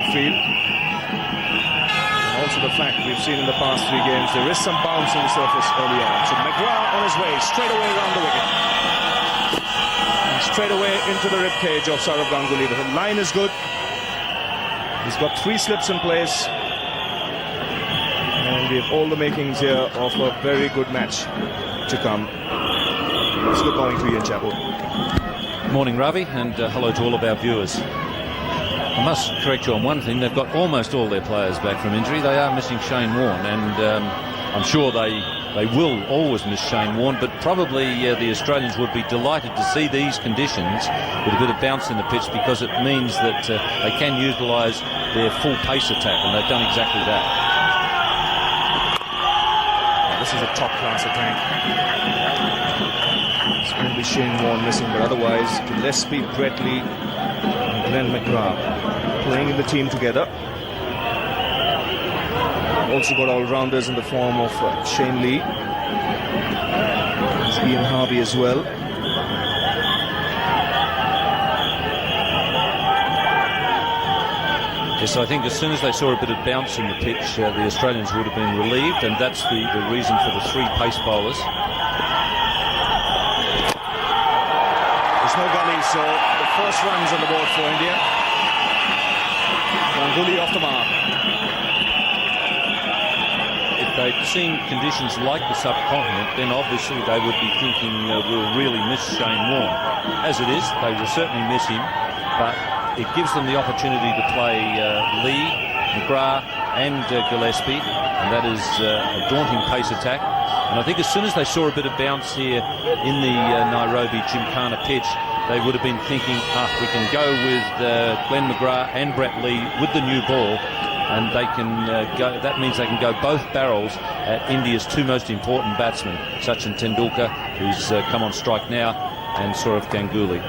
field. And also the fact we've seen in the past 3 games, there is some bounce on the surface early on. So McGrath on his way, straight away around the wicket. And straight away into the ribcage of Sourav Ganguly. The line is good. He's got 3 slips in place. And we have all the makings here of a very good match to come. It's good morning to you, Chappell. Morning, Ravi, and hello to all of our viewers. I must correct you on one thing. They've got almost all their players back from injury. They are missing Shane Warne, and I'm sure they will always miss Shane Warne, but probably the Australians would be delighted to see these conditions with a bit of bounce in the pitch, because it means that they can utilise their full pace attack, and they've done exactly that. This is a top-class attack. It's going to be Shane Warne missing, but otherwise Gillespie, Brett Lee and Glenn McGrath playing in the team together. Also got all-rounders in the form of Shane Lee. There's Ian Harvey as well. Yes, I think as soon as they saw a bit of bounce in the pitch, the Australians would have been relieved, and that's the reason for the 3 pace bowlers. There's no gully, so the first runs on the board for India. Ganguly off the mark. If they'd seen conditions like the subcontinent, then obviously they would be thinking we'll really miss Shane Warne. As it is, they will certainly miss him, but it gives them the opportunity to play Lee, McGrath and Gillespie, and that is a daunting pace attack. And I think as soon as they saw a bit of bounce here in the Nairobi Gymkhana pitch, they would have been thinking, we can go with Glenn McGrath and Brett Lee with the new ball, and they can go. That means they can go both barrels at India's 2 most important batsmen, Sachin Tendulkar, who's come on strike now, and Sourav Ganguly.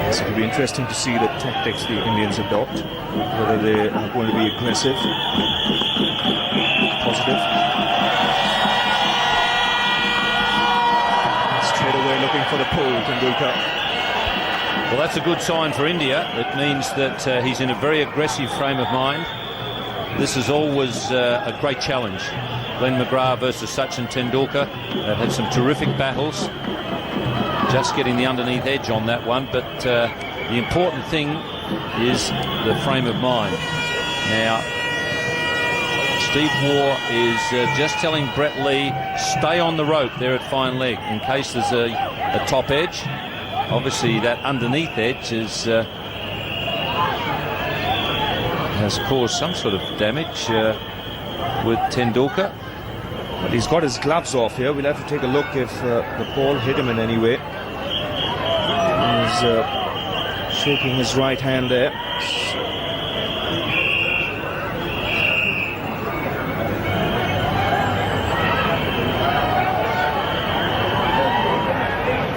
Yes, it'll be interesting to see the tactics the Indians adopt, whether they are going to be aggressive, positive. Straight away looking for the pull, Tendulkar. Well, that's a good sign for India. It means that he's in a very aggressive frame of mind. This is always a great challenge. Glenn McGrath versus Sachin Tendulkar. They've had some terrific battles. Just getting the underneath edge on that one, but the important thing is the frame of mind. Now, Steve Waugh is just telling Brett Lee, stay on the rope there at fine leg in case there's a top edge. Obviously, that underneath edge has caused some sort of damage with Tendulkar. But he's got his gloves off here. We'll have to take a look if the ball hit him in any way. He's shaking his right hand there.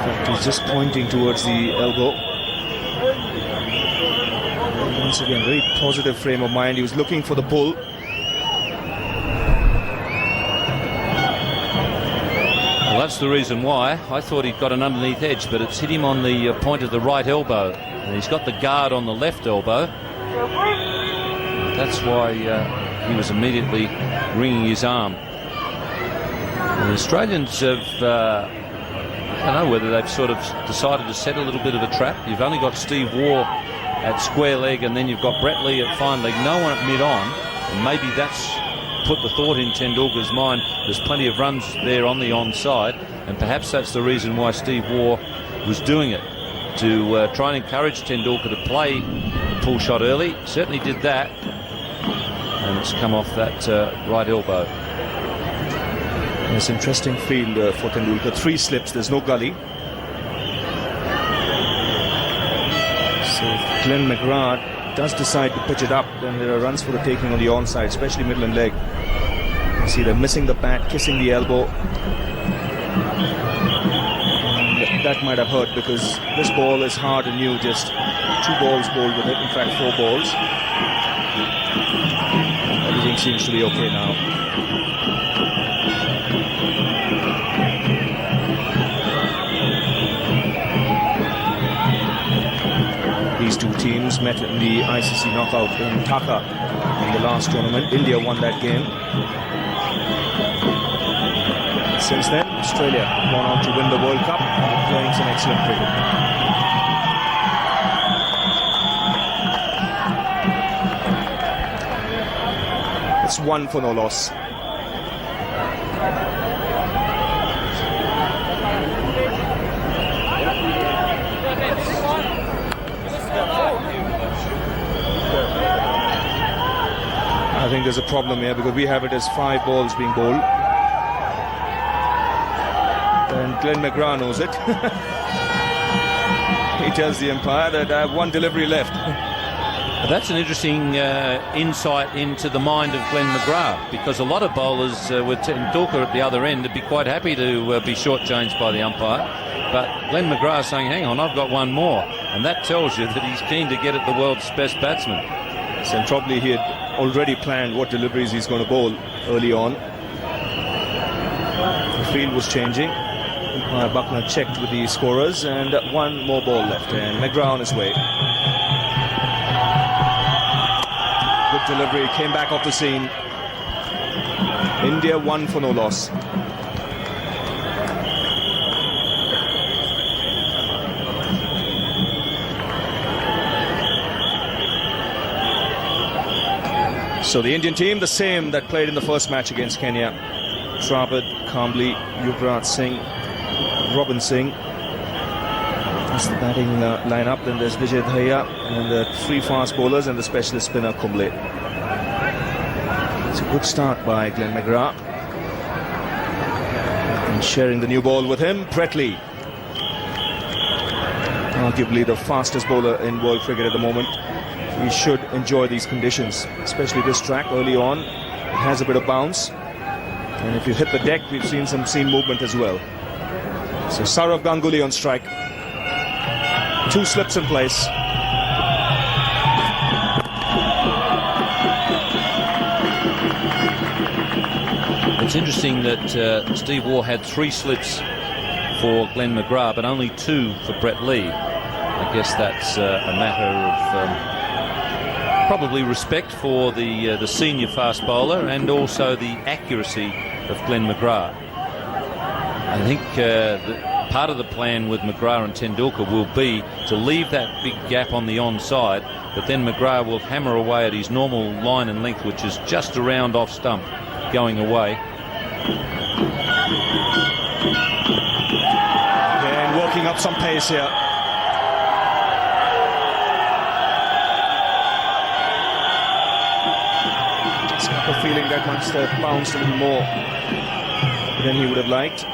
In fact, he's just pointing towards the elbow. And once again, very positive frame of mind. He was looking for the pull. Well, that's the reason why. I thought he'd got an underneath edge, but it's hit him on the point of the right elbow. And he's got the guard on the left elbow. That's why he was immediately wringing his arm. And the Australians have, I don't know whether they've sort of decided to set a little bit of a trap. You've only got Steve Waugh at square leg, and then you've got Brett Lee at fine leg. No one at mid-on, and maybe that's put the thought in Tendulkar's mind. There's plenty of runs there on the onside, and perhaps that's the reason why Steve Waugh was doing it, to try and encourage Tendulkar to play the pull shot early. Certainly did that, and it's come off that right elbow. It's interesting field for Tendulkar. 3 slips, there's no gully. So if Glenn McGrath does decide to pitch it up, then there are runs for the taking on the onside, especially middle and leg. You see they're missing the bat, kissing the elbow. And that might have hurt, because this ball is hard and new, just 2 balls bowled with it, in fact 4 balls. Everything seems to be okay now. These two teams teams met in the ICC knockout in Dhaka in the last tournament. India won that game. Since then, Australia gone on to win the World Cup and playing some excellent cricket. It's 1 for no loss. I think there's a problem here because we have it as 5 balls being bowled. And Glenn McGrath knows it. He tells the umpire that I have 1 delivery left. That's an interesting insight into the mind of Glenn McGrath, because a lot of bowlers with Tendulkar at the other end would be quite happy to be shortchanged by the umpire. But Glenn McGrath saying, hang on, I've got 1 more. And that tells you that he's keen to get at the world's best batsman. So probably he had already planned what deliveries he's going to bowl early on. The field was changing. Buckner checked with the scorers, and 1 more ball left, and McGrath on his way. Good delivery, came back off the scene. India 1 for no loss. So the Indian team, the same that played in the first match against Kenya. Dravid, Kambli, Yuvraj Singh, Robin Singh. That's the batting lineup. Then there's Vijay Dhaya, and the 3 fast bowlers and the specialist spinner Kumble. It's a good start by Glenn McGrath. And sharing the new ball with him, Brett Lee. Arguably the fastest bowler in world cricket at the moment. He should enjoy these conditions, especially this track early on. It has a bit of bounce. And if you hit the deck, we've seen some seam movement as well. So Sourav Ganguly on strike. 2 slips in place. It's interesting that Steve Waugh had 3 slips for Glenn McGrath, but only 2 for Brett Lee. I guess that's a matter of probably respect for the senior fast bowler, and also the accuracy of Glenn McGrath. I think part of the plan with McGrath and Tendulkar will be to leave that big gap on the onside, but then McGrath will hammer away at his normal line and length, which is just around off stump, going away. And working up some pace here. Just got the feeling that must have bounced a little more than he would have liked.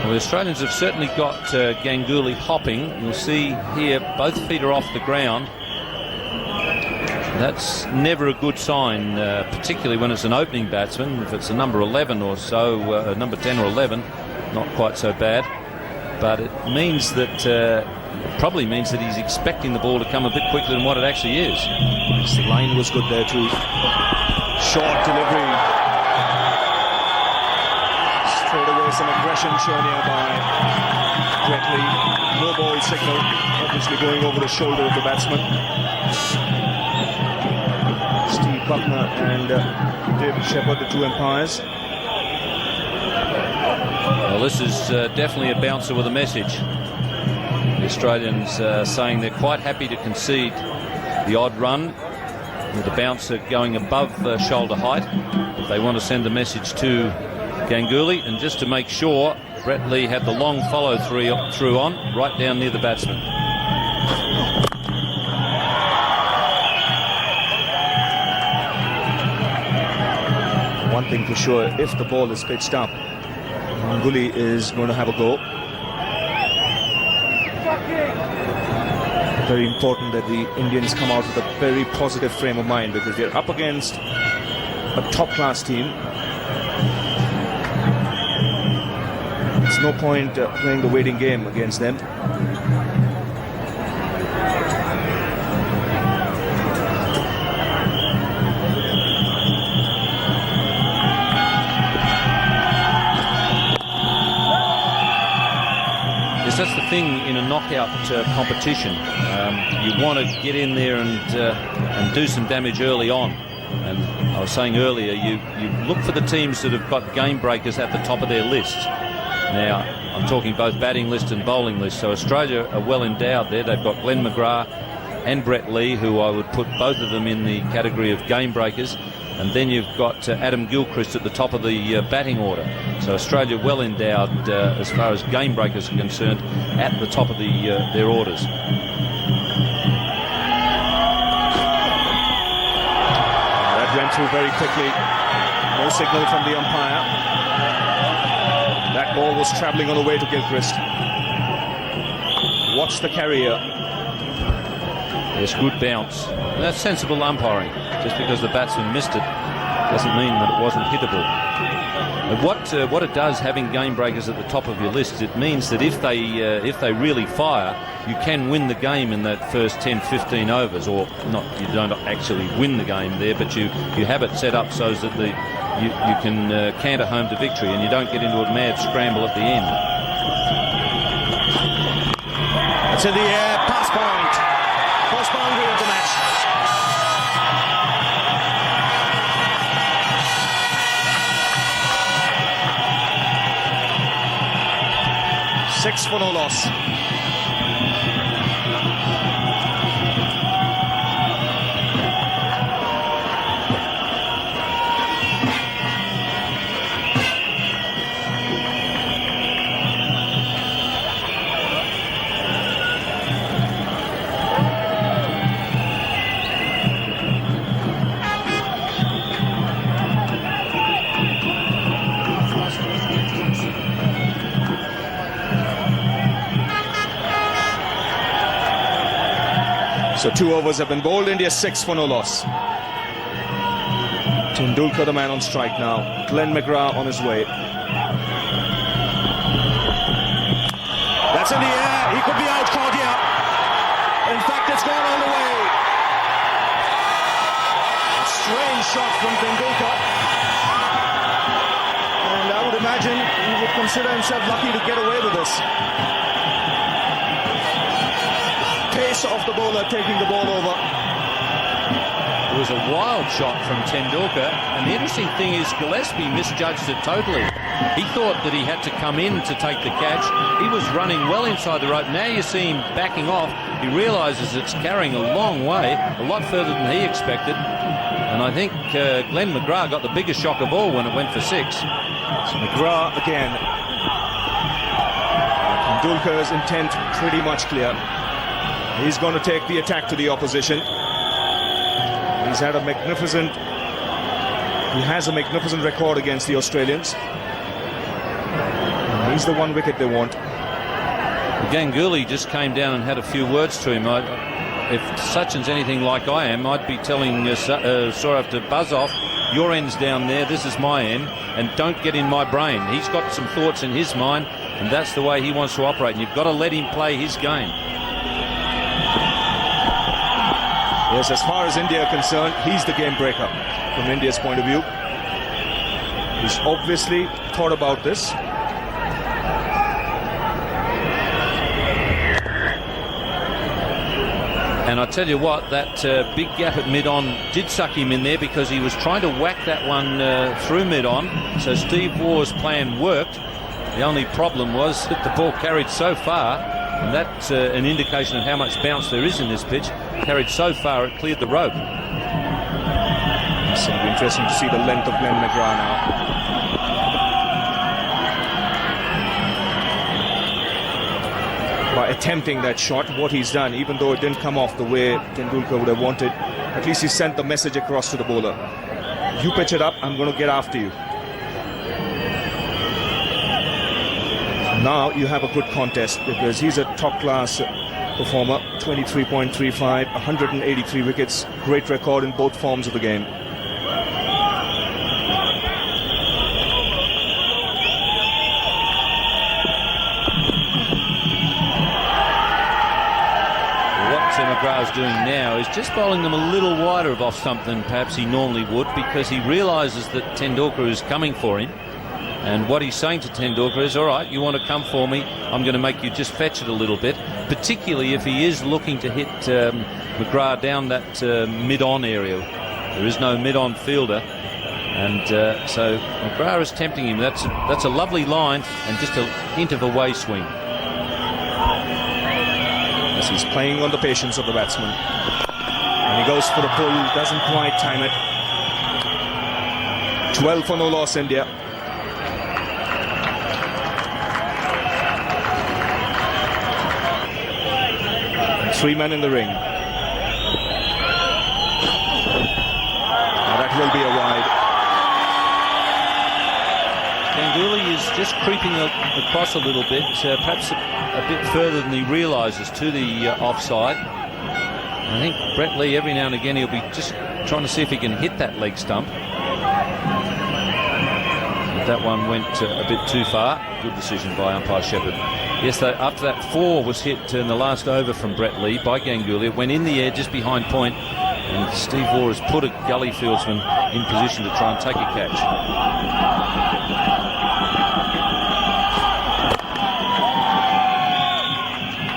Well, the Australians have certainly got Ganguly hopping. You'll see here both feet are off the ground. That's never a good sign, particularly when it's an opening batsman. If it's a number 11 or so, number 10 or 11, not quite so bad. But it means that, probably means that he's expecting the ball to come a bit quicker than what it actually is. The line was good there too. Short delivery. Straight away some aggression shown here by Brett Lee. No ball signal, obviously going over the shoulder of the batsman. Steve Buckner and David Shepherd, the 2 umpires. Well, this is definitely a bouncer with a message. The Australians saying they're quite happy to concede the odd run with the bouncer going above shoulder height. They want to send a message to Ganguly, and just to make sure, Brett Lee had the long follow through on right down near the batsman. One thing for sure, if the ball is pitched up, Ganguly is going to have a go. Very important that the Indians come out with a very positive frame of mind, because they're up against a top-class team. There's no point playing the waiting game against them. Yes, that's the thing in a knockout competition. You want to get in there and do some damage early on. And I was saying earlier, you look for the teams that have got game breakers at the top of their list. Now, I'm talking both batting list and bowling list. So Australia are well endowed there. They've got Glenn McGrath and Brett Lee, who I would put both of them in the category of game breakers. And then you've got Adam Gilchrist at the top of the batting order. So Australia well endowed as far as game breakers are concerned at the top of their orders. That went through very quickly. No signal from the umpire. That ball was travelling on the way to Gilchrist. Watch the carrier. Yes, good bounce. And that's sensible umpiring. Just because the batsman missed it doesn't mean that it wasn't hittable. And what it does, having game breakers at the top of your list, it means that if they really fire, you can win the game in that first 10-15 overs, or not. You don't actually win the game there, but you have it set up so that you can canter home to victory, and you don't get into a mad scramble at the end. It's in the air, pass point. First boundary of the match. Six for no loss. So 2 overs have been bowled. India 6 for no loss. Tendulkar the man on strike now. Glenn McGrath on his way. That's in the air. He could be out caught here. In fact, it's gone all the way. A strange shot from Tendulkar. And I would imagine he would consider himself lucky to get away with this. Pace of the bowler taking the ball over. It was a wild shot from Tendulkar, and the interesting thing is Gillespie misjudged it totally. He thought that he had to come in to take the catch. He was running well inside the rope. Now you see him backing off. He realises it's carrying a long way, a lot further than he expected. And I think Glenn McGrath got the biggest shock of all when it went for 6. So McGrath again. Tendulkar's intent pretty much clear. He's going to take the attack to the opposition. He has a magnificent record against the Australians. And he's the one wicket they want. Ganguly just came down and had a few words to him. If Sachin's anything like I am, I'd be telling Saurav to buzz off. Your end's down there, this is my end, and don't get in my brain. He's got some thoughts in his mind, and that's the way he wants to operate, and you've got to let him play his game. Yes, as far as India are concerned, he's the game breaker from India's point of view. He's obviously thought about this. And I tell you what, that big gap at mid-on did suck him in there, because he was trying to whack that one through mid-on. So Steve Waugh's plan worked. The only problem was that the ball carried so far, and that's an indication of how much bounce there is in this pitch. Carried so far, it cleared the rope. It's going to be interesting to see the length of Glenn McGrath now. By attempting that shot, what he's done, even though it didn't come off the way Tendulkar would have wanted, at least he sent the message across to the bowler. You pitch it up, I'm going to get after you. Now you have a good contest, because he's a top-class performer. 23.35, 183 wickets, great record in both forms of the game. McGrath's doing now is just bowling them a little wider of off stump than perhaps he normally would, because he realises that Tendulkar is coming for him. And what he's saying to Tendulkar is, all right, you want to come for me, I'm going to make you just fetch it a little bit, particularly if he is looking to hit McGrath down that mid-on area. There is no mid-on fielder. And so McGrath is tempting him. That's a lovely line and just a hint of a way swing. As he's playing on the patience of the batsman. And he goes for the pull, doesn't quite time it. 12 for no loss, India. And 3 men in the ring. Now that will be a wide. Ganguly is just creeping across a little bit, perhaps a bit further than he realises to the offside. I think Brett Lee, every now and again, he'll be just trying to see if he can hit that leg stump. But that one went a bit too far. Good decision by umpire Shepherd. Yes, after that 4 was hit in the last over from Brett Lee by Ganguly, it went in the air just behind point, and Steve Waugh has put a gully fieldsman in position to try and take a catch.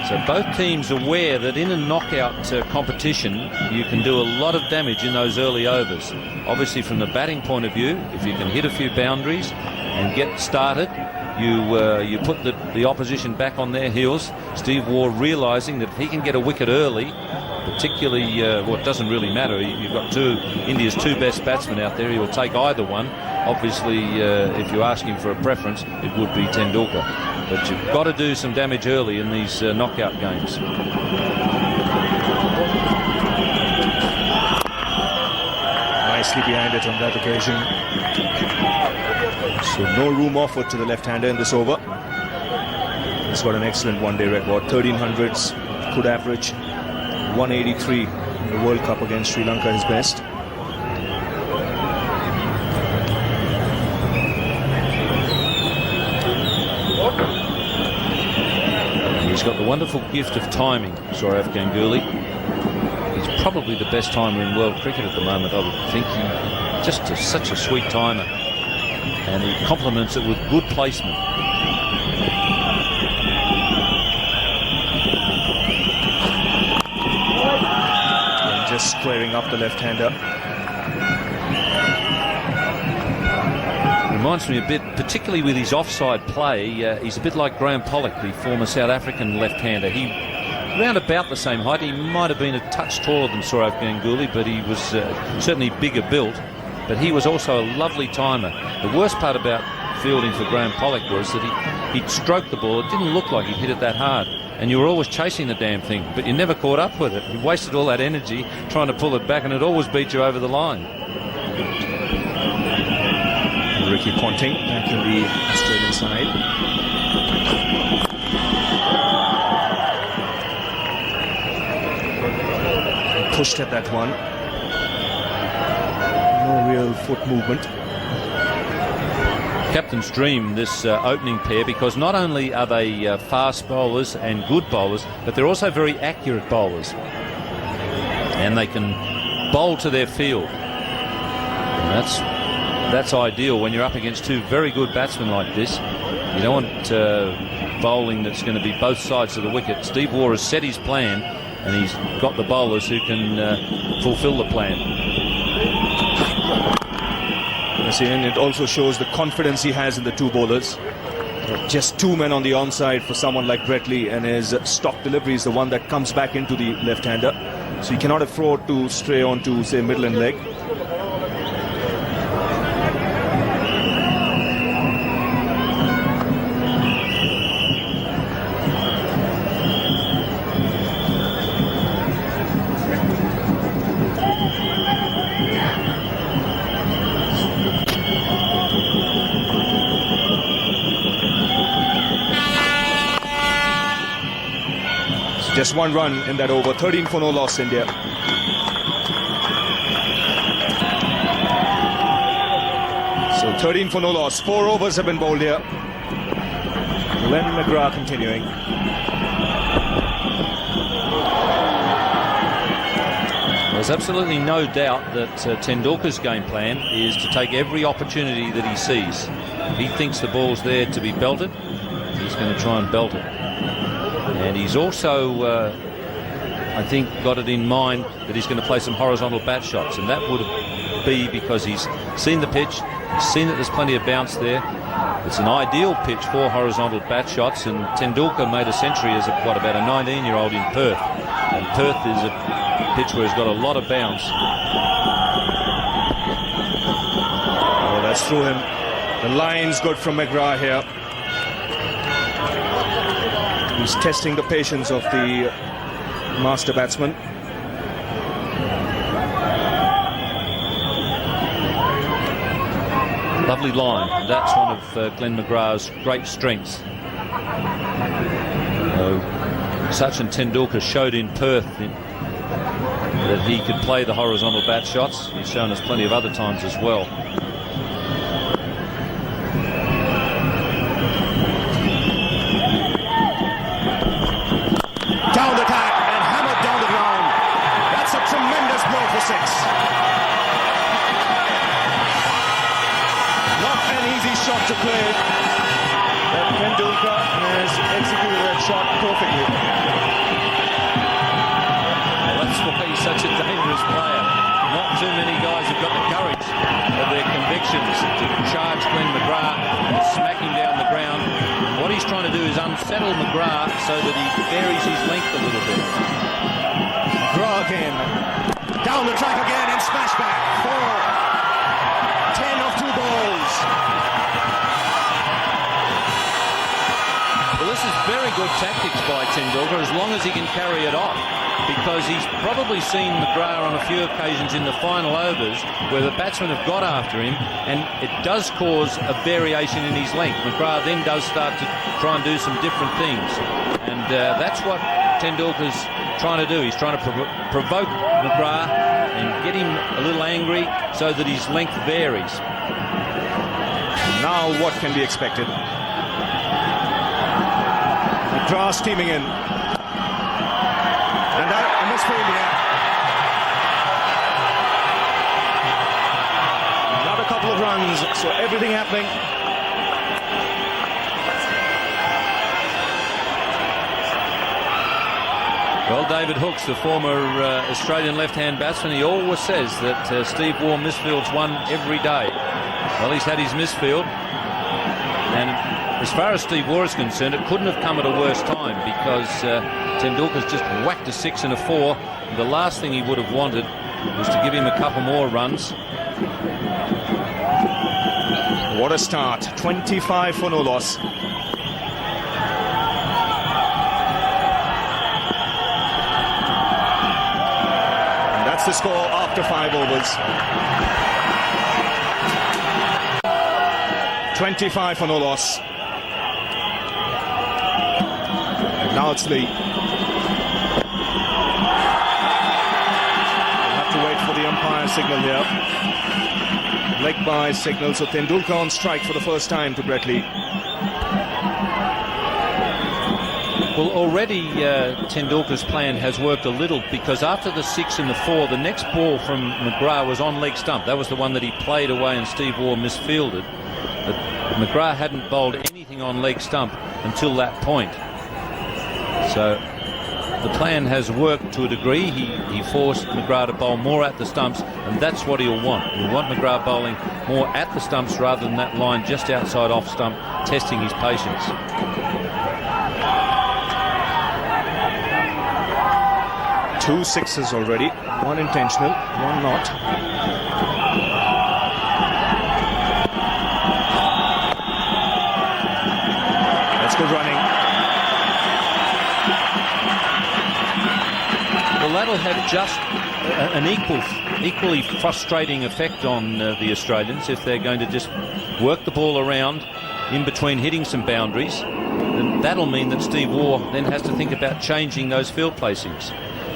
So both teams aware that in a knockout competition you can do a lot of damage in those early overs. Obviously from the batting point of view, if you can hit a few boundaries and get started, you put the opposition back on their heels. Steve Waugh realising that if he can get a wicket early, particularly, well, it doesn't really matter. You've got India's 2 best batsmen out there. He'll take either one. Obviously, if you ask him for a preference, it would be Tendulkar. But you've got to do some damage early in these knockout games. Nicely behind it on that occasion. So no room offered to the left-hander in this over. He's got an excellent one-day record. 1300s, could average 183 in the World Cup against Sri Lanka, his best. He's got the wonderful gift of timing, Sourav Ganguly. He's probably the best timer in world cricket at the moment, I would think. Such a sweet timer. And he complements it with good placement. And just squaring up the left-hander. Reminds me a bit, particularly with his offside play, he's a bit like Graham Pollock, the former South African left-hander. He round about the same height. He might have been a touch taller than Sourav Ganguly, but he was certainly bigger built. But he was also a lovely timer. The worst part about fielding for Graham Pollock was that he'd stroke the ball. It didn't look like he hit it that hard. And you were always chasing the damn thing, but you never caught up with it. You wasted all that energy trying to pull it back, and it always beat you over the line. Ricky Ponting back in the Australian side. Pushed at that one. No real foot movement. Captain's dream, this opening pair, because not only are they fast bowlers and good bowlers, but they're also very accurate bowlers. And they can bowl to their field. And that's ideal when you're up against 2 very good batsmen like this. You don't want bowling that's going to be both sides of the wicket. Steve Waugh has set his plan, and he's got the bowlers who can fulfill the plan. And it also shows the confidence he has in the 2 bowlers. Just 2 men on the onside for someone like Brett Lee, and his stock delivery is the one that comes back into the left-hander. So he cannot afford to stray onto, say, middle and leg. Just 1 run in that over. 13 for no loss, India. So 13 for no loss. 4 overs have been bowled here. Glenn McGrath continuing. There's absolutely no doubt that Tendulkar's game plan is to take every opportunity that he sees. If he thinks the ball's there to be belted, he's going to try and belt it. And he's also, I think, got it in mind that he's going to play some horizontal bat shots, and that would be because he's seen the pitch, he's seen that there's plenty of bounce there. It's an ideal pitch for horizontal bat shots, and Tendulkar made a century as about a 19-year-old in Perth. And Perth is a pitch where he's got a lot of bounce. Oh, that's through him. The line's good from McGrath here. He's testing the patience of the master batsman. Lovely line. That's one of Glenn McGrath's great strengths. Sachin Tendulkar showed in Perth that he could play the horizontal bat shots. He's shown us plenty of other times as well. Down the tack and hammered down the ground. That's a tremendous blow for 6. Not an easy shot to play, but Tendulkar has executed that shot perfectly. Well, that's why he's such a dangerous player. Not too many guys have got the courage of their convictions to charge Glenn McGrath and smack him down the ground. What he's trying to do is unsettle McGrath so that he varies his length a little bit. McGrath again. Down the track again and smash back. 10 off 2 balls. Well, this is very good tactics by Tendulkar as long as he can carry it off, because he's probably seen McGrath on a few occasions in the final overs where the batsmen have got after him, and it does cause a variation in his length. McGrath then does start to try and do some different things, and that's what Tendulkar's trying to do. He's trying to provoke McGrath and get him a little angry so that his length varies. Now what can be expected? McGrath steaming in. And that a misfield here. Another couple of runs, so everything happening. Well, David Hooks, the former Australian left-hand batsman, he always says that Steve Waugh misfields one every day. Well, he's had his misfield, and as far as Steve Waugh is concerned, it couldn't have come at a worse time, because Tendulkar's just whacked a 6 and a 4. The last thing he would have wanted was to give him a couple more runs. What a start. 25 for no loss. And that's the score after 5 overs. 25 for no loss. Now it's Lee. We'll have to wait for the umpire signal here. Leg by signal, so Tendulkar on strike for the first time to Brett Lee. Well, already Tendulkar's plan has worked a little, because after the 6 and the 4, the next ball from McGrath was on leg stump. That was the one that he played away and Steve Waugh misfielded. But McGrath hadn't bowled anything on leg stump until that point. So the plan has worked to a degree. He forced McGrath to bowl more at the stumps, and that's what he'll want. He'll want McGrath bowling more at the stumps rather than that line just outside off stump, testing his patience. Two sixes already, one intentional, one not. That's good running. Well, that'll have just an equally frustrating effect on the Australians if they're going to just work the ball around in between hitting some boundaries. And that'll mean that Steve Waugh then has to think about changing those field placings.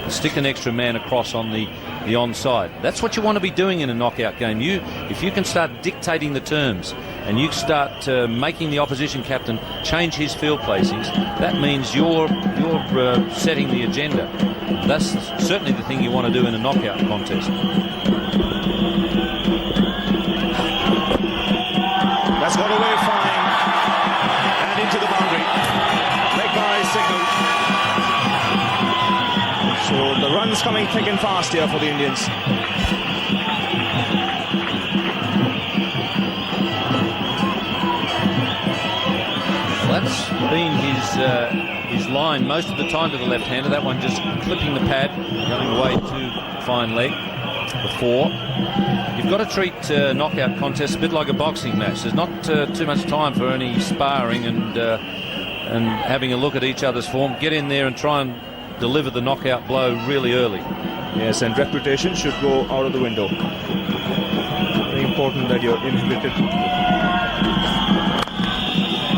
Stick an extra man across on the the onside. That's what you want to be doing in a knockout game. If you can start dictating the terms and you start making the opposition captain change his field placings, that means you're setting the agenda. That's certainly the thing you want to do in a knockout contest. That's got away fine and into the boundary. Leg by signal. So the runs coming thick and fast here for the Indians. Well, that's been his line most of the time to the left-hander. That one just clipping the pad, going away to fine leg. Before, you've got to treat knockout contests a bit like a boxing match. There's not too much time for any sparring and having a look at each other's form. Get in there and try and deliver the knockout blow really early. Yes, and reputation should go out of the window. Very important that you're inhibited.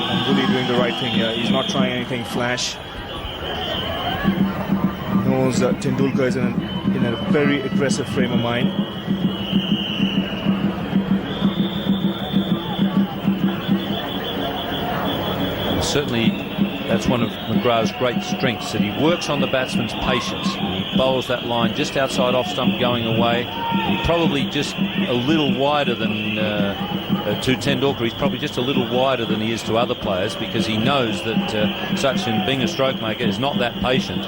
And really doing the right thing here. He's not trying anything flash. He knows that Tendulkar is in a very aggressive frame of mind. Certainly, that's one of McGrath's great strengths, that he works on the batsman's patience. He bowls that line just outside off stump going away. He's probably just a little wider than to Tendulkar. He's probably just a little wider than he is to other players, because he knows that Sachin, being a stroke maker, is not that patient.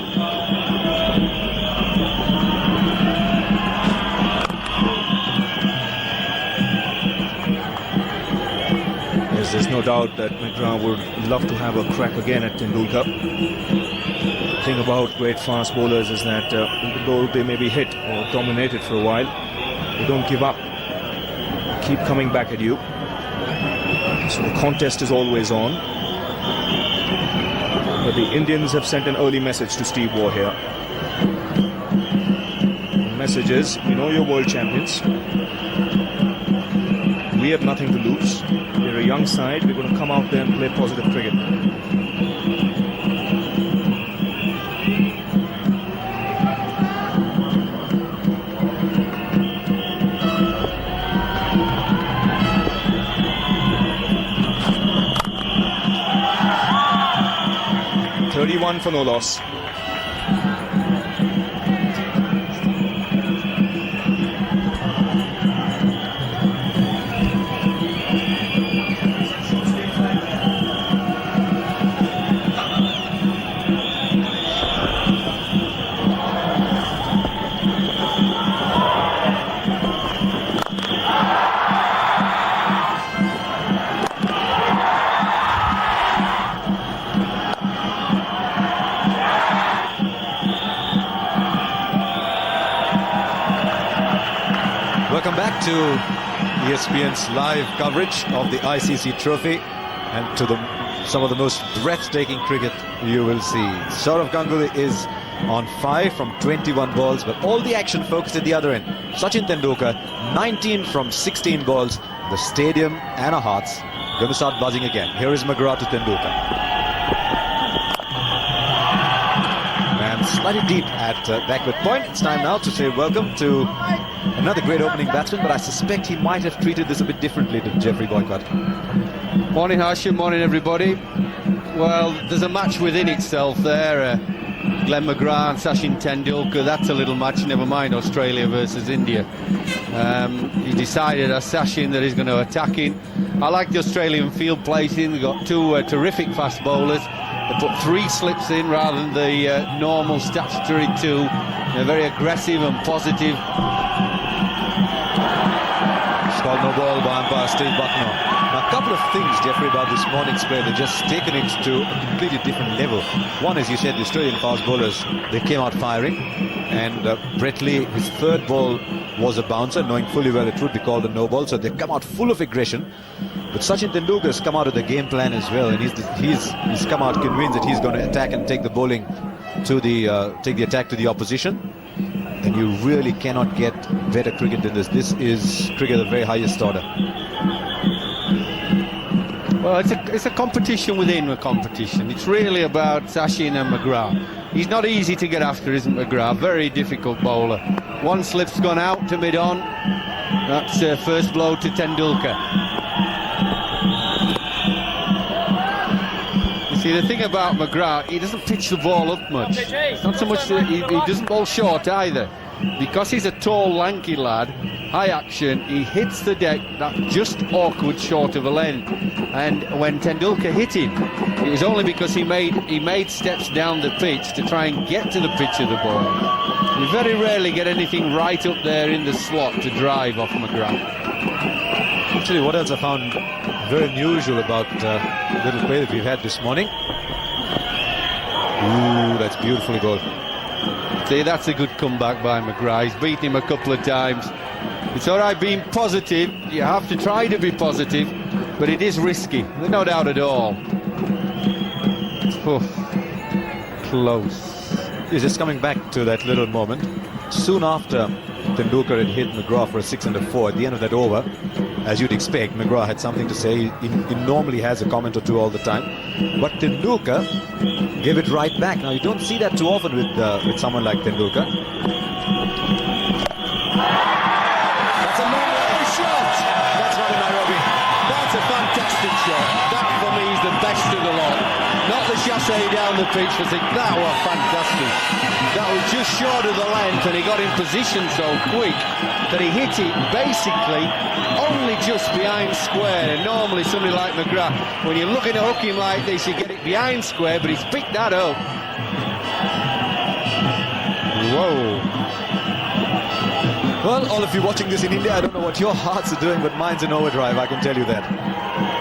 There's no doubt that McGrath would love to have a crack again at Tendulkar. The thing about great fast bowlers is that even though they may be hit or dominated for a while, they don't give up. They keep coming back at you. So the contest is always on. But the Indians have sent an early message to Steve Waugh here. The message is, we know you're world champions. We have nothing to lose. We're a young side. We're going to come out there and play positive cricket. .31 for no loss. Welcome back to ESPN's live coverage of the ICC Trophy and to some of the most breathtaking cricket you will see. Sourav Ganguly is on 5 from 21 balls, but all the action focused at the other end. Sachin Tendulkar, 19 from 16 balls. The stadium and our hearts going to start buzzing again. Here is McGrath to Tendulkar. And slightly deep at backward point. It's time now to say welcome to another great opening batsman, but I suspect he might have treated this a bit differently to Geoffrey Boycott. Morning, Hashim. Morning, everybody. Well, there's a match within itself there. Glenn McGrath and Sachin Tendulkar, that's a little match, never mind Australia versus India. He decided as Sachin that he's going to attack him. I like the Australian field placing. They've got two terrific fast bowlers. They put 3 slips in rather than the normal statutory 2. They're very aggressive and positive. It's called no ball by umpire Steve Bucknor. Now, a couple of things, Geoffrey, about this morning's play. They've just taken it to a completely different level. One, as you said, the Australian fast bowlers, they came out firing. And Brett Lee, his third ball was a bouncer, knowing fully well it would be called a no ball. So they come out full of aggression. But Sachin Tendulkar has come out of the game plan as well. And he's come out convinced that he's going to attack and take the bowling to take the attack to the opposition. And you really cannot get better cricket than this. This is cricket of the very highest order. Well, it's a competition within a competition. It's really about Sachin and McGrath. He's not easy to get after, isn't McGrath? Very difficult bowler. One slip's gone out to mid-on. That's first blow to Tendulkar. You see, the thing about McGrath, he doesn't pitch the ball up much. It's not so much that he doesn't bowl short either. Because he's a tall, lanky lad, high action, he hits the deck that just awkward short of a length. And when Tendulkar hit him, it was only because he made steps down the pitch to try and get to the pitch of the ball. You very rarely get anything right up there in the slot to drive off McGrath. Actually, what else I found very unusual about the little play that we've had this morning. Ooh, that's beautifully bowled. See, that's a good comeback by McGrath. He's beaten him a couple of times. It's all right being positive. You have to try to be positive, but it is risky. There's no doubt at all. Oh, close. He's just coming back to that little moment. Soon after Tendulkar had hit McGrath for a 6 and a 4 at the end of that over, as you'd expect, McGrath had something to say. He normally has a comment or two all the time, but Tendulkar gave it right back. Now you don't see that too often with someone like Tendulkar. That's a long way shot. That's not in Nairobi. That's a fantastic shot. That for me is the best of the lot. Not the chassé down the pitch. I think that was fantastic. That was just short of the length, and he got in position so quick that he hit it basically only just behind square. And normally somebody like McGrath, when you're looking to hook him like this, you get it behind square, but he's picked that up. Whoa. Well, all of you watching this in India, I don't know what your hearts are doing, but mine's in overdrive, I can tell you that.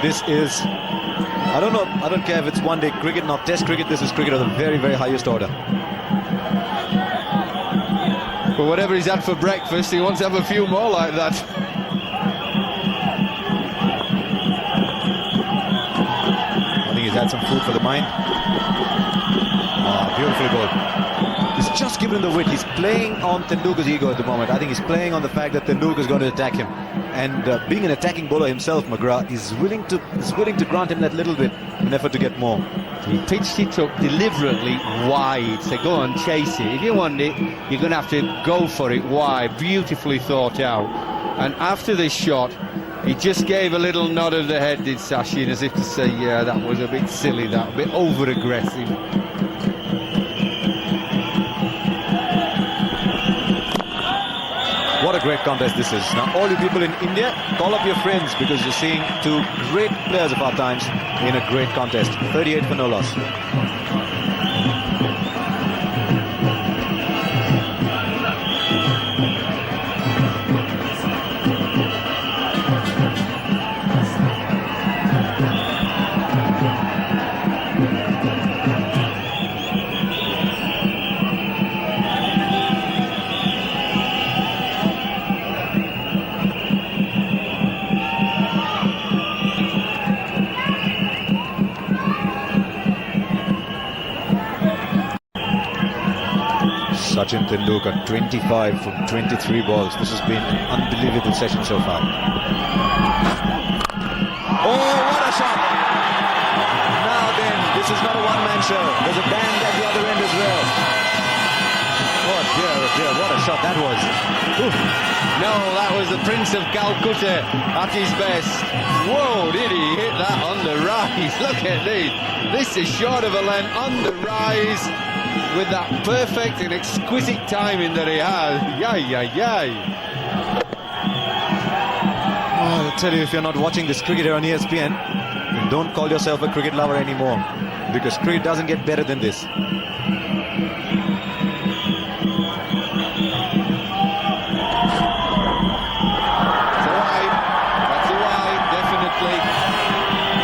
This is, I don't know, I don't care if it's one-day cricket, not test cricket, this is cricket of the very, very highest order. But whatever he's had for breakfast, he wants to have a few more like that. I think he's had some food for the mind. Beautifully bowled. He's just given him the width. He's playing on Tendulkar's ego at the moment. I think he's playing on the fact that Tendulkar's going to attack him. And being an attacking bowler himself, McGrath is willing to grant him that little bit in an effort to get more. He pitched it up deliberately wide, so go on, chase it. If you want it, you're going to have to go for it wide. Beautifully thought out. And after this shot, he just gave a little nod of the head, did Sachin, as if to say, yeah, that was a bit silly, that, a bit over-aggressive. What a great contest this is. Now, all you people in India, call up your friends because you're seeing two great players of our times in a great contest. 38 for no loss. Sachin Tendulkar, 25 from 23 balls. This has been an unbelievable session so far. Oh, what a shot! Now then, this is not a one-man show. There's a band at the other end as well. Oh dear, what a shot that was. Oof. No, that was the Prince of Calcutta at his best. Whoa, did he hit that on the rise? Look at this. This is short of a length on the rise, with that perfect and exquisite timing that he has. Yay. Oh, I'll tell you, if you're not watching this cricket here on ESPN, then don't call yourself a cricket lover anymore, because cricket doesn't get better than this. That's a wide, definitely.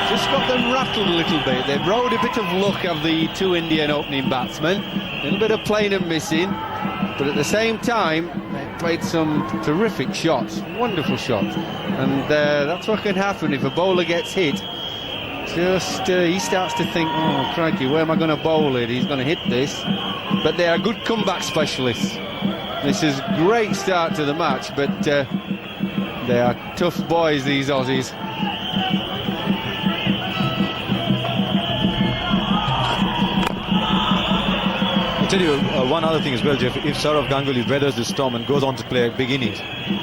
Just got them rattled a little bit. They rode a bit of luck of the two Indian opening batsmen. A little bit of playing and missing. But at the same time, they played some terrific shots. Wonderful shots. And that's what can happen if a bowler gets hit. Just he starts to think, oh crikey, where am I going to bowl it? He's going to hit this. But they are good comeback specialists. This is a great start to the match, but they are tough boys, these Aussies. I'll tell you one other thing as well, Jeff. If Sourav Ganguly weathers this storm and goes on to play big innings,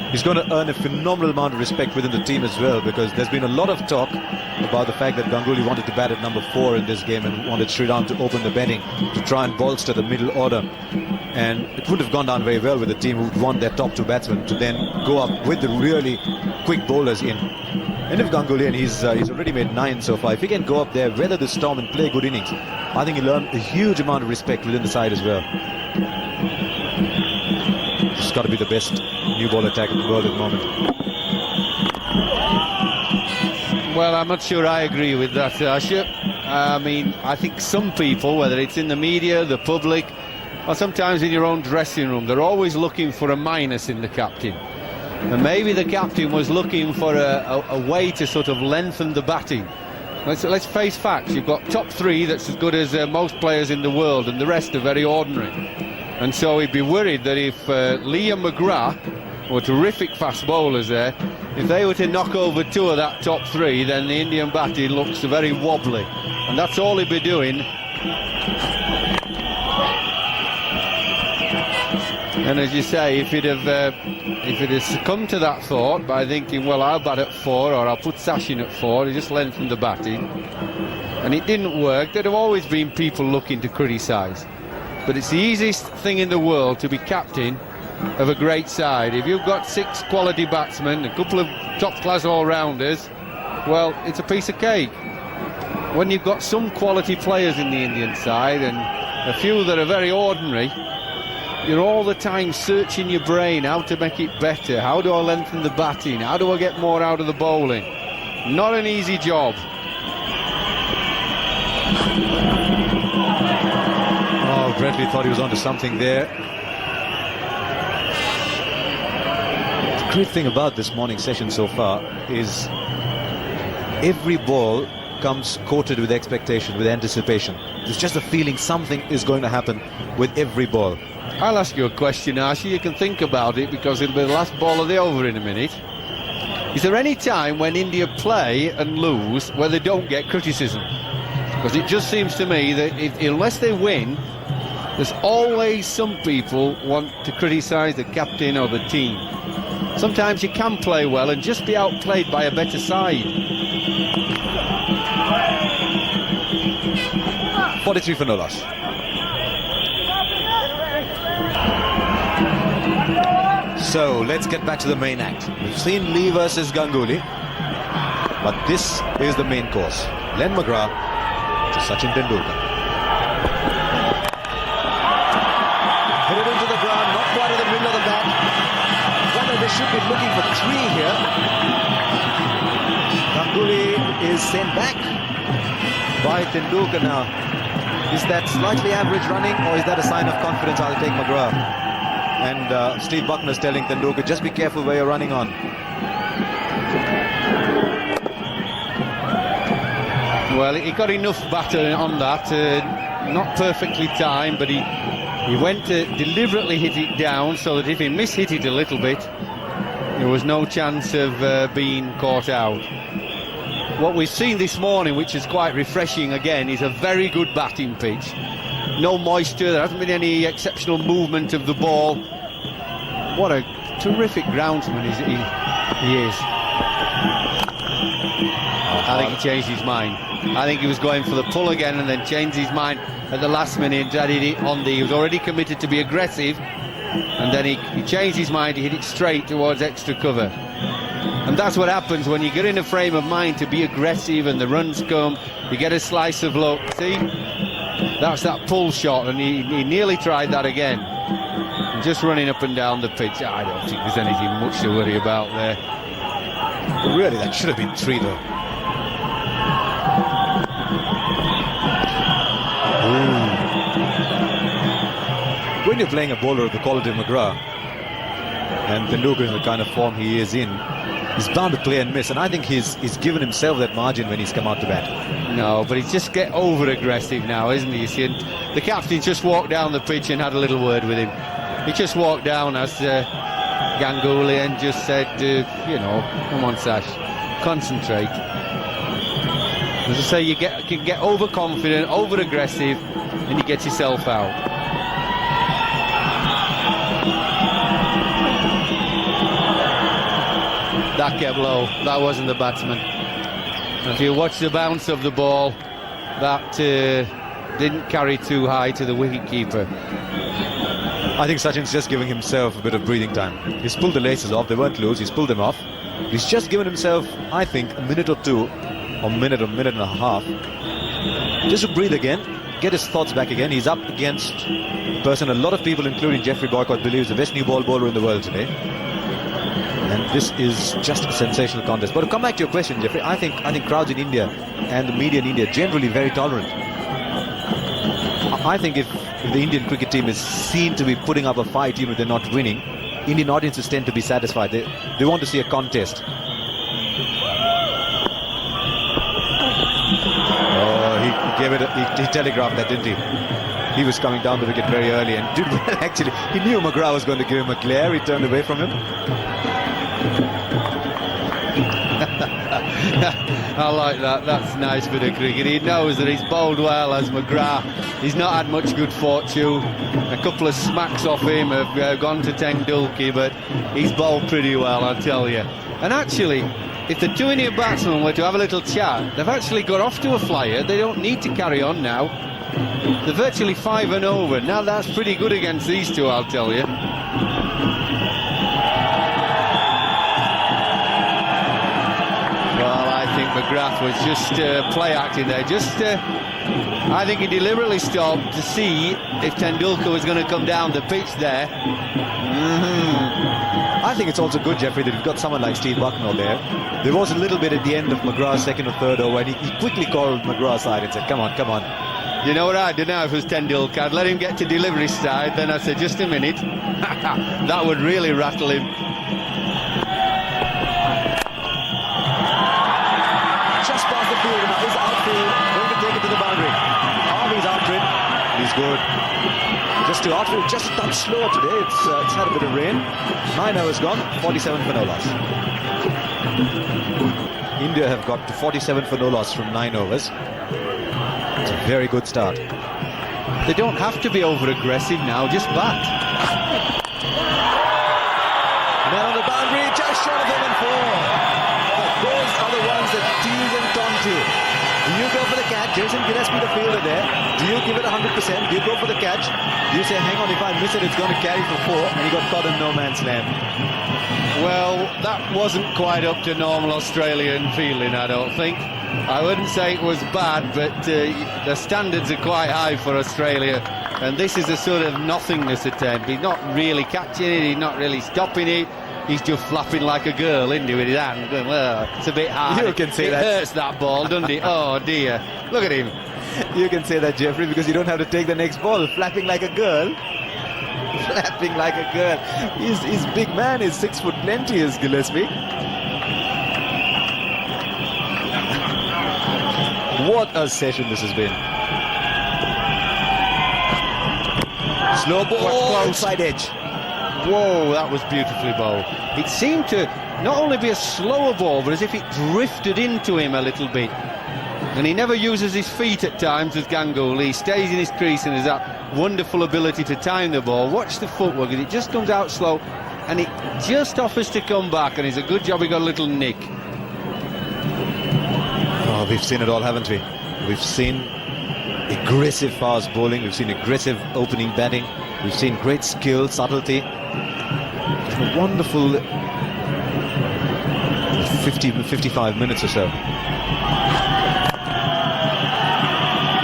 he's going to earn a phenomenal amount of respect within the team as well, because there's been a lot of talk about the fact that Ganguly wanted to bat at number 4 in this game and wanted Sri Lanka to open the batting to try and bolster the middle order. And it wouldn't have gone down very well with the team who would want their top 2 batsmen to then go up with the really quick bowlers in. And if Ganguly, and he's already made 9 so far, if he can go up there, weather the storm and play good innings, I think he'll earn a huge amount of respect within the side as well. He's got to be the best new ball attack in the world at the moment. Well, I'm not sure I agree with that, Asher. I mean, I think some people, whether it's in the media, the public, or sometimes in your own dressing room, they're always looking for a minus in the captain. And maybe the captain was looking for a way to sort of lengthen the batting. Let's face facts. You've got top 3 that's as good as most players in the world, and the rest are very ordinary. And so he'd be worried that if Lee and McGrath were terrific fast bowlers there, if they were to knock over 2 of that top 3, then the Indian batting looks very wobbly. And that's all he'd be doing. And as you say, if he'd have succumbed to that thought by thinking, well, I'll bat at 4 or I'll put Sachin at 4, he just lengthened the batting, and it didn't work, there'd have always been people looking to criticise. But it's the easiest thing in the world to be captain of a great side. If you've got 6 quality batsmen, a couple of top-class all-rounders, well, it's a piece of cake. When you've got some quality players in the Indian side and a few that are very ordinary, you're all the time searching your brain how to make it better. How do I lengthen the batting? How do I get more out of the bowling? Not an easy job. Oh, Bradley thought he was onto something there. The great thing about this morning session so far is every ball comes coated with expectation, with anticipation. There's just a feeling something is going to happen with every ball. I'll ask you a question, Archie. You can think about it because it'll be the last ball of the over in a minute. Is there any time when India play and lose where they don't get criticism? Because it just seems to me that unless they win, there's always some people want to criticise the captain or the team. Sometimes you can play well and just be outplayed by a better side. 43 for no loss. So let's get back to the main act. We've seen Lee versus Ganguly, but this is the main course. Glenn McGrath to Sachin Tendulkar. Hit it into the ground, not quite in the middle of the bat. Wonder they should be looking for 3 here. Ganguly is sent back by Tendulkar now. Is that slightly average running, or is that a sign of confidence? I'll take McGrath. And Steve Buckner's telling Tendulkar, just be careful where you're running on. Well, he got enough batter on that, not perfectly timed, but he went to deliberately hit it down so that if he mishit it a little bit, there was no chance of being caught out. What we've seen this morning, which is quite refreshing again, is a very good batting pitch. No moisture, there hasn't been any exceptional movement of the ball. What a terrific groundsman he is. I think he changed his mind. I think he was going for the pull again and then changed his mind at the last minute. He was already committed to be aggressive, and then he changed his mind, he hit it straight towards extra cover. And that's what happens when you get in a frame of mind to be aggressive and the runs come, you get a slice of luck. See? That's that pull shot, and he nearly tried that again. And just running up and down the pitch, I don't think there's anything much to worry about there. But really, that should have been 3 though. When you're playing a bowler of the quality of McGrath, and Tendulkar in the kind of form he is in, he's bound to play and miss, and I think he's given himself that margin when he's come out to bat. No, but he's just get over-aggressive now, isn't he? You see, the captain just walked down the pitch and had a little word with him. He just walked down as Ganguly and just said, come on, Sash, concentrate. As I say, you can get overconfident, over-aggressive, and you get yourself out. That kept low. That wasn't the batsman. If you watch the bounce of the ball, that didn't carry too high to the wicketkeeper. I think Sachin's just giving himself a bit of breathing time. He's pulled the laces off. They weren't loose. He's pulled them off. He's just given himself, I think, a minute or two, or minute and a half, just to breathe again, get his thoughts back again. He's up against a person a lot of people, including Jeffrey Boycott, believes the best new ball bowler in the world today. And this is just a sensational contest. But to come back to your question, Jeffrey, I think crowds in India and the media in India are generally very tolerant. I think if the Indian cricket team is seen to be putting up a fight even if they're not winning, Indian audiences tend to be satisfied. They want to see a contest. Oh, he gave it. He telegraphed that, didn't he? He was coming down the wicket very early and did well. Actually, he knew McGrath was going to give him a glare. He turned away from him. I like that. That's nice bit of cricket. He knows that he's bowled well as McGrath. He's not had much good fortune. A couple of smacks off him have gone to Tendulkar, but he's bowled pretty well, I'll tell you. And actually, if the two Indian batsmen were to have a little chat, they've actually got off to a flyer. They don't need to carry on now. They're virtually 5 and over. Now that's pretty good against these two, I'll tell you. McGrath was just play acting there. I think he deliberately stopped to see if Tendulkar was going to come down the pitch there. I think it's also good, Jeffrey, that you've got someone like Steve Bucknell there. There was a little bit at the end of McGrath's second or third over, and he quickly called McGrath's side and said, come on, come on. You know what I'd do now if it was Tendulkar? I'd let him get to delivery side, then I'd say, just a minute. That would really rattle him. He's good. Just to outfield, just a touch slower today. It's had a bit of rain. 9 overs gone, 47 for no loss. India have got to 47 for no loss from 9 overs. It's a very good start. They don't have to be over-aggressive now, just bat. Man on the boundary, just short of them and 4. But those are the ones that tease and taunt you. Do you go for the catch? Jason Gillespie, the fielder there. Do you give it 100%? Do you go for the catch? Do you say, hang on, if I miss it, it's going to carry for 4? And he got caught in no man's land. Well, that wasn't quite up to normal Australian feeling, I don't think. I wouldn't say it was bad, but the standards are quite high for Australia. And this is a sort of nothingness attempt. He's not really catching it, he's not really stopping it. He's just flapping like a girl, isn't he, with his hand? Going, well, it's a bit hard. You can say it that. Hurts that ball, doesn't it? Oh, dear. Look at him. You can say that, Jeffrey, because you don't have to take the next ball. Flapping like a girl. Flapping like a girl. He's big man. He's 6 foot plenty, is Gillespie. What a session this has been. Slow ball, outside edge. Whoa, that was beautifully bowled. It seemed to not only be a slower ball, but as if it drifted into him a little bit. And he never uses his feet at times with Ganguly. He stays in his crease and has that wonderful ability to time the ball. Watch the footwork, it just comes out slow and it just offers to come back, and it's a good job he got a little nick. Oh, we've seen it all, haven't we? We've seen aggressive fast bowling, we've seen aggressive opening batting, we've seen great skill, subtlety. A wonderful 55 minutes or so.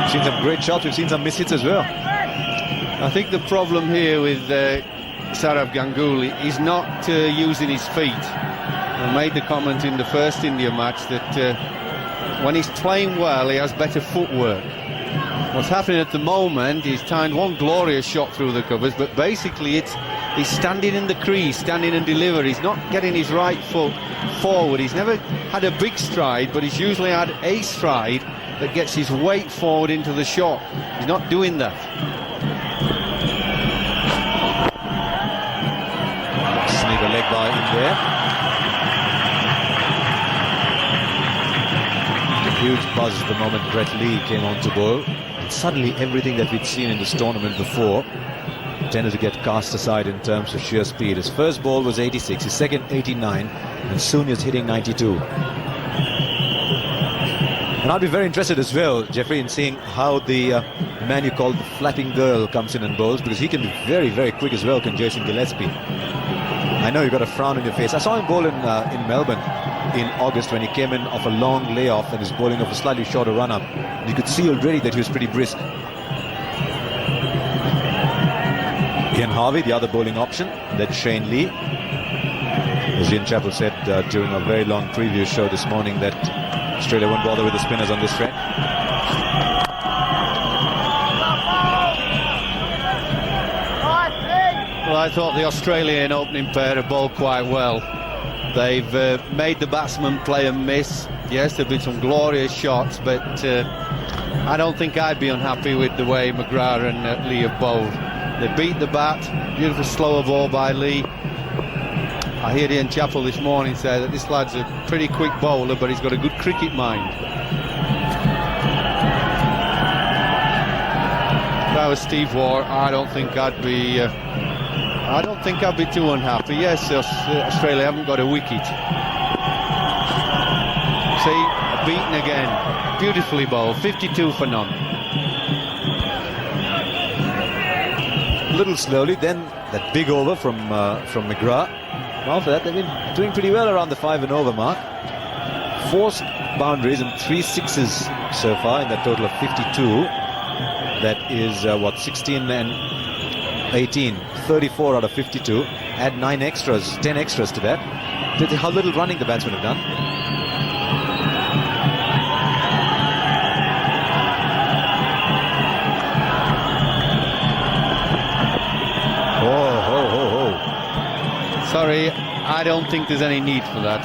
We've seen some great shots, we've seen some miss hits as well. I think the problem here with Sourav Ganguly is not using his feet. I made the comment in the first India match that when he's playing well, he has better footwork. What's happening at the moment, he's timed one glorious shot through the covers, but basically he's standing in the crease, standing and deliver. He's not getting his right foot forward. He's never had a big stride, but he's usually had a stride that gets his weight forward into the shot. He's not doing that. Sneak a leg by in there. A huge buzz the moment Brett Lee came on to bowl. And suddenly everything that we'd seen in this tournament before tended to get cast aside in terms of sheer speed. His first ball was 86, his second 89, and soon he's hitting 92. And I'd be very interested as well, Jeffrey, in seeing how the man you call the flapping girl comes in and bowls, because he can be very, very quick as well, can Jason Gillespie. I know you've got a frown on your face. I saw him bowl in Melbourne in August when he came in off a long layoff and is bowling off a slightly shorter run-up. You could see already that he was pretty brisk. Ian Harvey, the other bowling option, then Shane Lee. As Ian Chappell said during a very long preview show this morning, that Australia won't bother with the spinners on this track. Well, I thought the Australian opening pair have bowled quite well. They've made the batsmen play and miss. Yes, there have been some glorious shots, but I don't think I'd be unhappy with the way McGrath and Lee have bowled. They beat the bat. Beautiful slower ball by Lee. I heard Ian Chappell this morning say that this lad's a pretty quick bowler, but he's got a good cricket mind. If I was Steve Waugh, I don't think I'd be too unhappy. Yes, Australia haven't got a wicket. See, beaten again. Beautifully bowled. 52 for none. A little slowly, then that big over from McGrath. After that, they've been doing pretty well around the 5 and over mark. 4 boundaries and 3 sixes so far in that total of 52. That is 16 and 18, 34 out of 52. Add 10 extras to that. How little running the batsmen have done. Sorry, I don't think there's any need for that.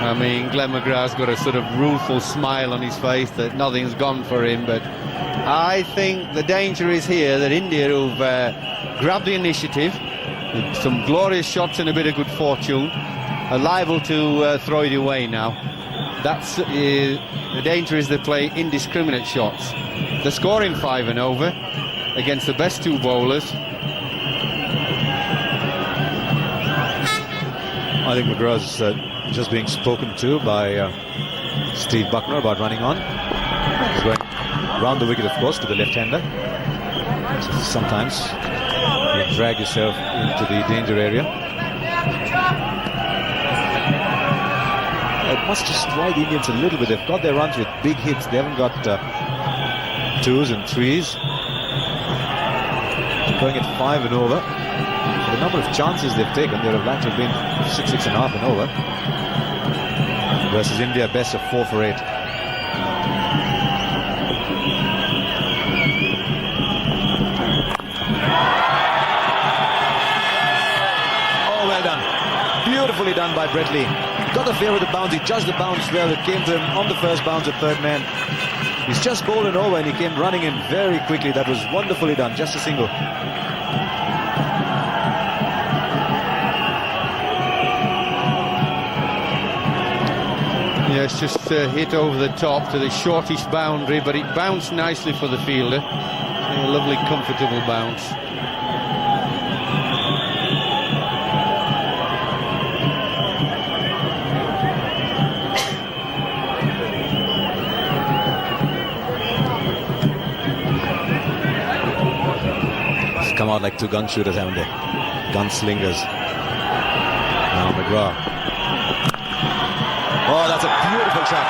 I mean, Glenn McGrath's got a sort of rueful smile on his face that nothing's gone for him, but I think the danger is here that India, who've grabbed the initiative with some glorious shots and a bit of good fortune, are liable to throw it away now. That's the danger is they play indiscriminate shots. They're scoring 5 and over against the best 2 bowlers. I think McGrath's just being spoken to by Steve Bucknor about running on. He's going round the wicket, of course, to the left-hander. So sometimes you drag yourself into the danger area. It must just try the Indians a little bit. They've got their runs with big hits. They haven't got 2s and 3s. Going at 5 and over. The number of chances they've taken, there have actually been 6, 6.5 and over. Versus India, best of 4 for 8. Oh, well done. Beautifully done by Brett Lee. Got the feel of the bounce. He judged the bounce well. It came to him on the first bounce of third man. He's just bowled it over and he came running in very quickly. That was wonderfully done. Just a single. Yes, just hit over the top to the shortest boundary, but it bounced nicely for the fielder. A lovely, comfortable bounce. It's come out like 2 gun shooters, haven't they? Gunslingers. Now McGrath. Oh, that's a beautiful shot.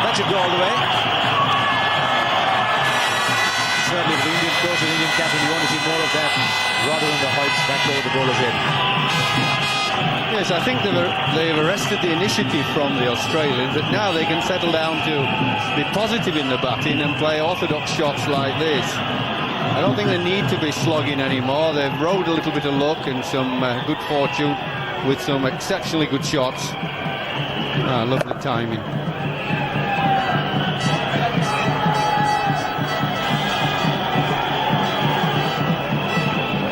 That should go all the way. Certainly for the Indian coach and Indian captain, you want to see more of that rather than the heights back over the bowler's head. Yes, I think they've arrested the initiative from the Australians, but now they can settle down to be positive in the batting and play orthodox shots like this. I don't think they need to be slogging anymore. They've rode a little bit of luck and some good fortune with some exceptionally good shots. Lovely timing.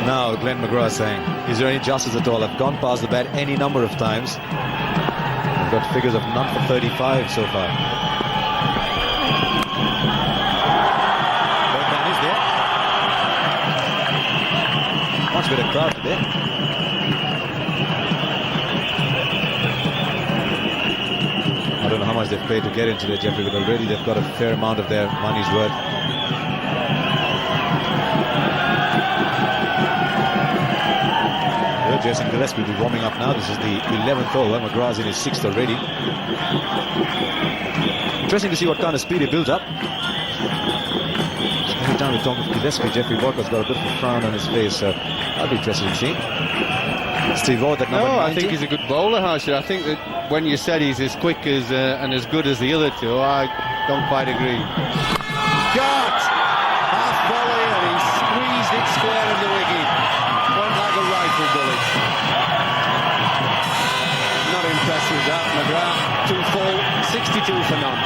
Now Glenn McGrath saying, is there any justice at all? I've gone past the bat any number of times. I've got figures of none for 35 so far. Third man is there. much better crowd today. I don't know how much they've paid to get in today, Jeffrey, but already they've got a fair amount of their money's worth. Jason Gillespie will be warming up now. This is the 11th over. McGrath's in his 6th already. Interesting to see what kind of speed he builds up. Every time we talk of Gillespie, Jeffrey Walker's got a bit of a frown on his face, so I'll be interested in seeing. Steve Waugh, that number 90. I think he's a good bowler, Harsha. I think that when you said he's as quick as and as good as the other two, I don't quite agree. Got half volley and he squeezed it square in the wicket. Went like a rifle bullet. Not impressed with that. McGrath, 2 full, 62 for none.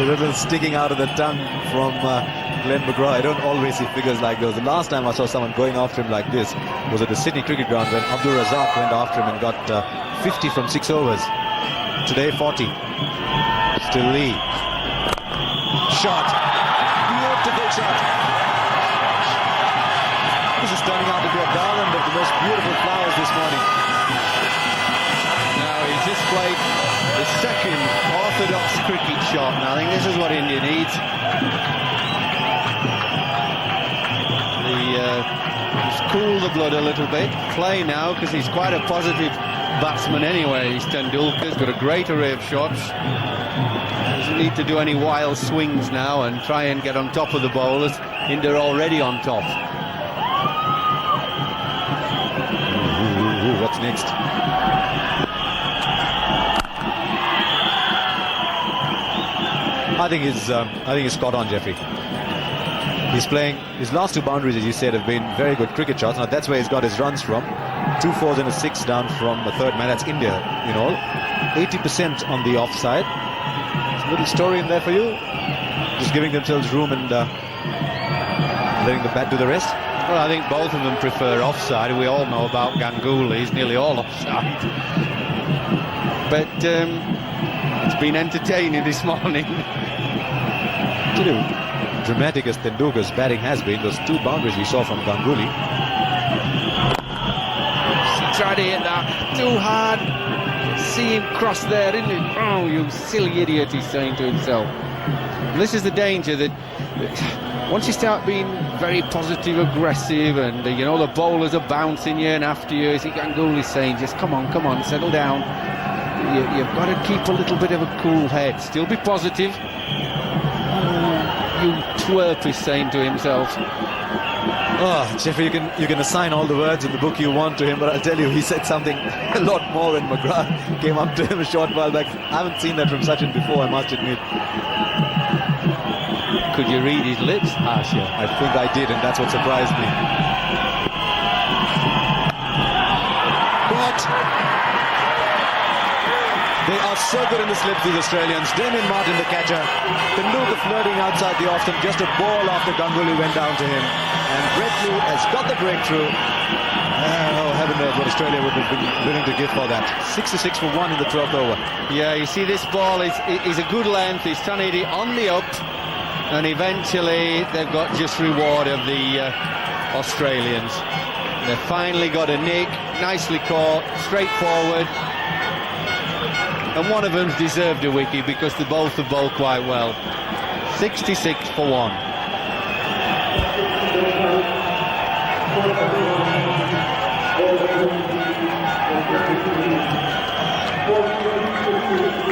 The little sticking out of the tongue from Glenn McGrath. I don't always see figures like those. The last time I saw someone going after him like this was at the Sydney Cricket Ground when Abdul Razak went after him and got 50 from 6 overs. Today 40. Still Lee. Shot. Beautiful shot. This is turning out to be a garland of the most beautiful flowers this morning. Now he's just played the second orthodox cricket shot, and I think this is what India needs. Just cool the blood a little bit. Play now, because he's quite a positive batsman anyway. He's Tendulkar's got a great array of shots. Doesn't need to do any wild swings now and try and get on top of the bowlers. India already on top. What's next? I think he's spot on, Jeffrey. He's playing his last 2 boundaries, as you said, have been very good cricket shots. Now that's where he's got his runs from. 2 fours and a 6 down from the 3rd man. That's India, you know. 80% on the offside. There's a little story in there for you. Just giving themselves room and letting the bat do the rest. Well, I think both of them prefer offside. We all know about Ganguly. He's nearly all offside. But it's been entertaining this morning. Dramatic as Tendulkar's batting has been, those 2 boundaries we saw from Ganguly. He tried to hit that too hard. See him cross there, didn't he? Oh, you silly idiot, he's saying to himself. And this is the danger that once you start being very positive, aggressive, and you know the bowlers are bouncing you and after you, as Ganguly's saying, just come on, settle down. You've got to keep a little bit of a cool head. Still be positive. You twerp, he's saying to himself. Oh, Jeffrey, you can assign all the words in the book you want to him, but I'll tell you, he said something a lot more when McGrath came up to him a short while back. I haven't seen that from Sachin before, I must admit. Could you read his lips, Harsha? I think I did, and that's what surprised me. What? They are so good in the slips, these Australians. Damien Martin, the catcher. Tendulkar flirting outside the off stump. Just a ball after Ganguly went down to him. And Brett Lee has got the breakthrough. Oh, heaven knows what Australia would have been willing to give for that. 66 for 1 in the 12th over. Yeah, you see this ball is a good length. He's trying to hit it on the up. And eventually they've got just reward of the Australians. They've finally got a nick. Nicely caught. Straightforward. And one of them's deserved a wicket because they both have bowled quite well. 66 for 1.